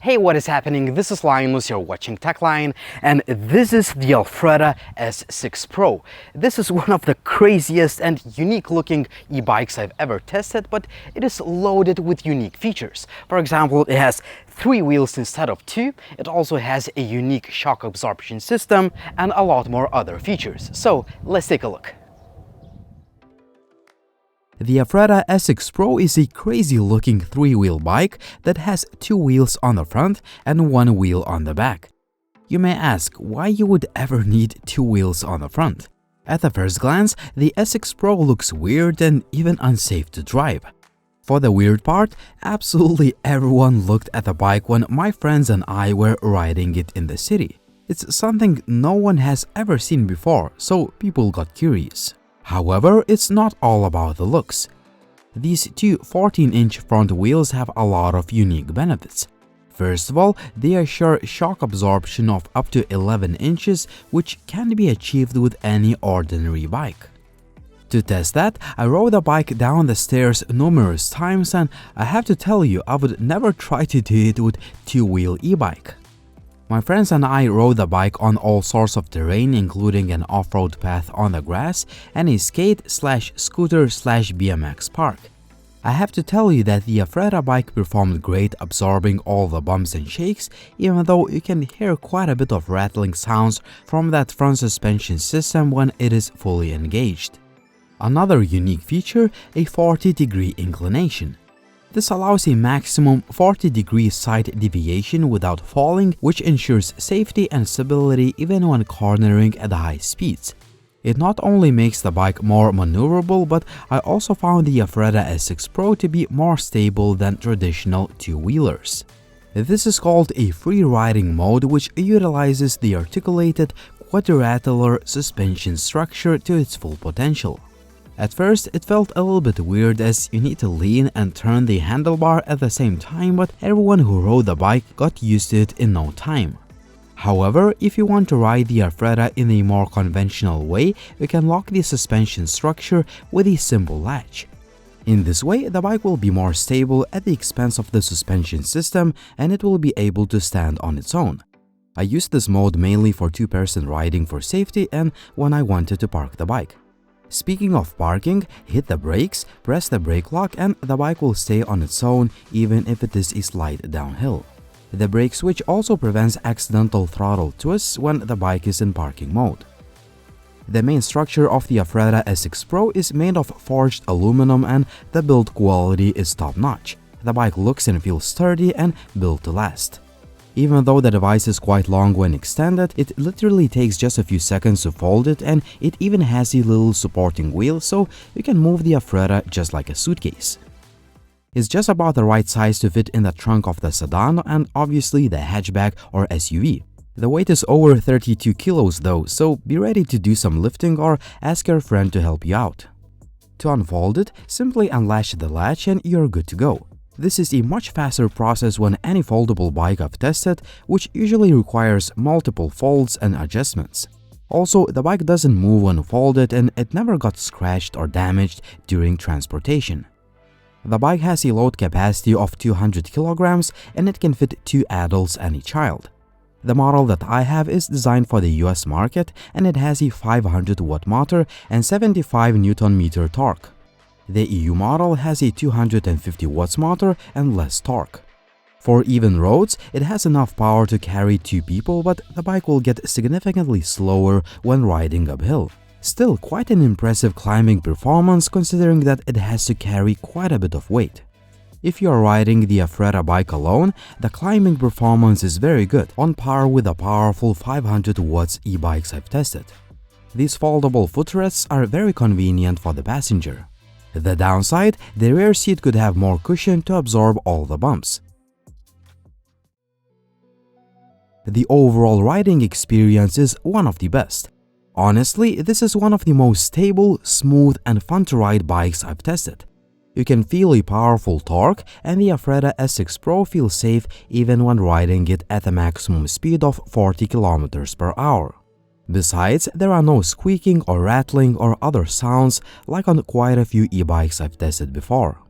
Hey, what is happening? This is Linus, you're watching TechLine, and this is the Afreda S6 Pro. This is one of the craziest and unique looking e-bikes I've ever tested, but it is loaded with unique features. For example, it has 3 wheels instead of 2, it also has a unique shock absorption system, and a lot more other features. So, let's take a look. The Afreda S6 Pro is a crazy-looking 3-wheel bike that has 2 wheels on the front and 1 wheel on the back. You may ask why you would ever need 2 wheels on the front. At the first glance, the S6 Pro looks weird and even unsafe to drive. For the weird part, absolutely everyone looked at the bike when my friends and I were riding it in the city. It's something no one has ever seen before, so people got curious. However, it's not all about the looks. These two 14-inch front wheels have a lot of unique benefits. First of all, they assure shock absorption of up to 11 inches, which can be achieved with any ordinary bike. To test that, I rode the bike down the stairs numerous times, and I have to tell you, I would never try to do it with 2-wheel e-bike. My friends and I rode the bike on all sorts of terrain, including an off-road path on the grass and a skate/scooter/BMX park. I have to tell you that the Afreda bike performed great absorbing all the bumps and shakes, even though you can hear quite a bit of rattling sounds from that front suspension system when it is fully engaged. Another unique feature, a 40-degree inclination. This allows a maximum 40-degree side deviation without falling, which ensures safety and stability even when cornering at high speeds. It not only makes the bike more maneuverable, but I also found the Afreda S6 Pro to be more stable than traditional 2-wheelers. This is called a free riding mode, which utilizes the articulated quadrilateral suspension structure to its full potential. At first, it felt a little bit weird as you need to lean and turn the handlebar at the same time, but everyone who rode the bike got used to it in no time. However, if you want to ride the Afreda in a more conventional way, you can lock the suspension structure with a simple latch. In this way, the bike will be more stable at the expense of the suspension system, and it will be able to stand on its own. I used this mode mainly for 2-person riding for safety and when I wanted to park the bike. Speaking of parking, hit the brakes, press the brake lock, and the bike will stay on its own even if it is a slight downhill. The brake switch also prevents accidental throttle twists when the bike is in parking mode. The main structure of the Afreda S6 Pro is made of forged aluminum and the build quality is top-notch. The bike looks and feels sturdy and built to last. Even though the device is quite long when extended, it literally takes just a few seconds to fold it, and it even has a little supporting wheel so you can move the Afreda just like a suitcase. It's just about the right size to fit in the trunk of the sedan and obviously the hatchback or SUV. The weight is over 32 kilos though, so be ready to do some lifting or ask your friend to help you out. To unfold it, simply unlatch the latch and you're good to go. This is a much faster process than any foldable bike I've tested, which usually requires multiple folds and adjustments. Also, the bike doesn't move when folded and it never got scratched or damaged during transportation. The bike has a load capacity of 200 kilograms and it can fit 2 adults and a child. The model that I have is designed for the US market and it has a 500-watt motor and 75 Nm torque. The EU model has a 250 watts motor and less torque. For even roads, it has enough power to carry 2 people, but the bike will get significantly slower when riding uphill. Still, quite an impressive climbing performance considering that it has to carry quite a bit of weight. If you are riding the Afreda bike alone, the climbing performance is very good, on par with the powerful 500 watts e-bikes I've tested. These foldable footrests are very convenient for the passenger. The downside, the rear seat could have more cushion to absorb all the bumps. The overall riding experience is one of the best. Honestly, this is one of the most stable, smooth, and fun to ride bikes I've tested. You can feel a powerful torque, and the Afreda S6 Pro feels safe even when riding it at a maximum speed of 40 km per hour. Besides, there are no squeaking or rattling or other sounds like on quite a few e-bikes I've tested before.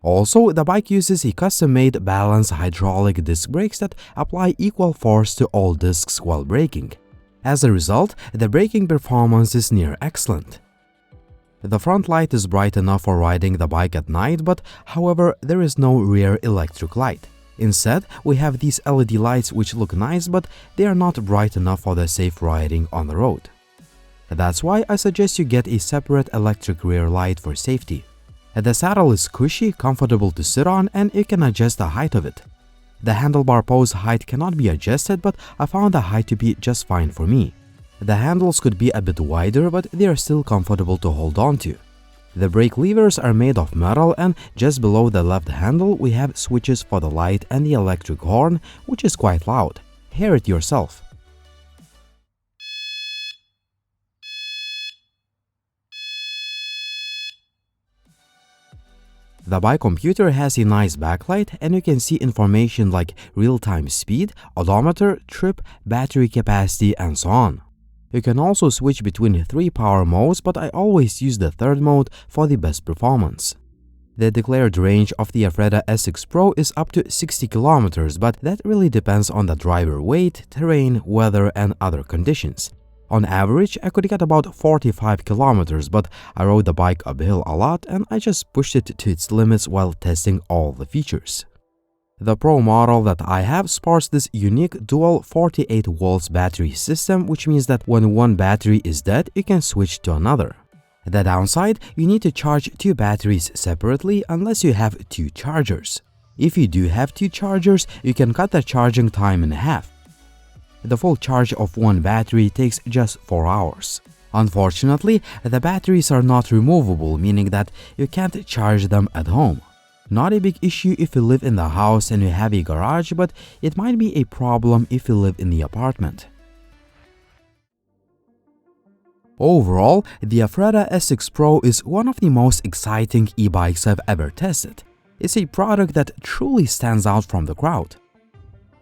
Also, the bike uses a custom-made balanced hydraulic disc brakes that apply equal force to all discs while braking. As a result, the braking performance is near excellent. The front light is bright enough for riding the bike at night, but however, there is no rear electric light. Instead, we have these LED lights which look nice, but they are not bright enough for the safe riding on the road. That's why I suggest you get a separate electric rear light for safety. The saddle is cushy, comfortable to sit on, and you can adjust the height of it. The handlebar post height cannot be adjusted, but I found the height to be just fine for me. The handles could be a bit wider, but they are still comfortable to hold on to. The brake levers are made of metal, and just below the left handle we have switches for the light and the electric horn, which is quite loud. Hear it yourself. The bike computer has a nice backlight, and you can see information like real-time speed, odometer, trip, battery capacity, and so on. You can also switch between 3 power modes, but I always use the third mode for the best performance. The declared range of the Afreda S6 Pro is up to 60 kilometers, but that really depends on the driver weight, terrain, weather, and other conditions. On average, I could get about 45 kilometers, but I rode the bike uphill a lot and I just pushed it to its limits while testing all the features. The Pro model that I have sports this unique dual 48 volts battery system, which means that when one battery is dead, you can switch to another. The downside, you need to charge 2 batteries separately unless you have 2 chargers. If you do have 2 chargers, you can cut the charging time in half. The full charge of one battery takes just 4 hours. Unfortunately, the batteries are not removable, meaning that you can't charge them at home. Not a big issue if you live in the house and you have a garage, but it might be a problem if you live in the apartment. Overall, the Afreda S6 Pro is one of the most exciting e-bikes I've ever tested. It's a product that truly stands out from the crowd.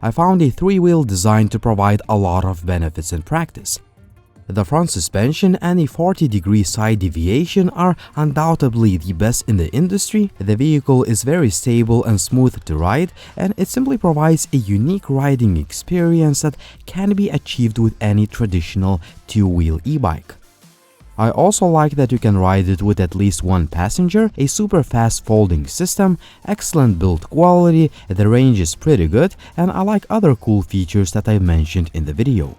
I found a 3-wheel design to provide a lot of benefits in practice. The front suspension and a 40-degree side deviation are undoubtedly the best in the industry. The vehicle is very stable and smooth to ride, and it simply provides a unique riding experience that can be achieved with any traditional 2-wheel e-bike. I also like that you can ride it with at least one passenger, a super fast folding system, excellent build quality, the range is pretty good, and I like other cool features that I mentioned in the video.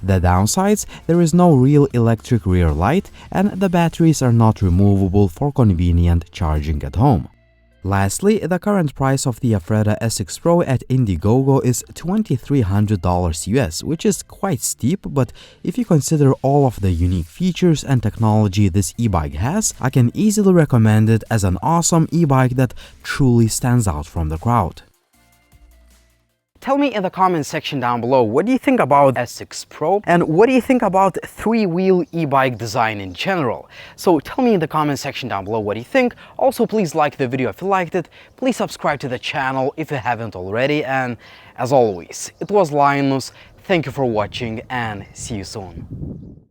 The downsides, there is no real electric rear light, and the batteries are not removable for convenient charging at home. Lastly, the current price of the Afreda S6 Pro at Indiegogo is $2,300 US, which is quite steep, but if you consider all of the unique features and technology this e-bike has, I can easily recommend it as an awesome e-bike that truly stands out from the crowd. Tell me in the comment section down below, what do you think about S6 Pro and what do you think about 3-wheel e-bike design in general? So tell me in the comment section down below what you think. Also, please like the video if you liked it. Please subscribe to the channel if you haven't already. And as always, it was Linus. Thank you for watching and see you soon.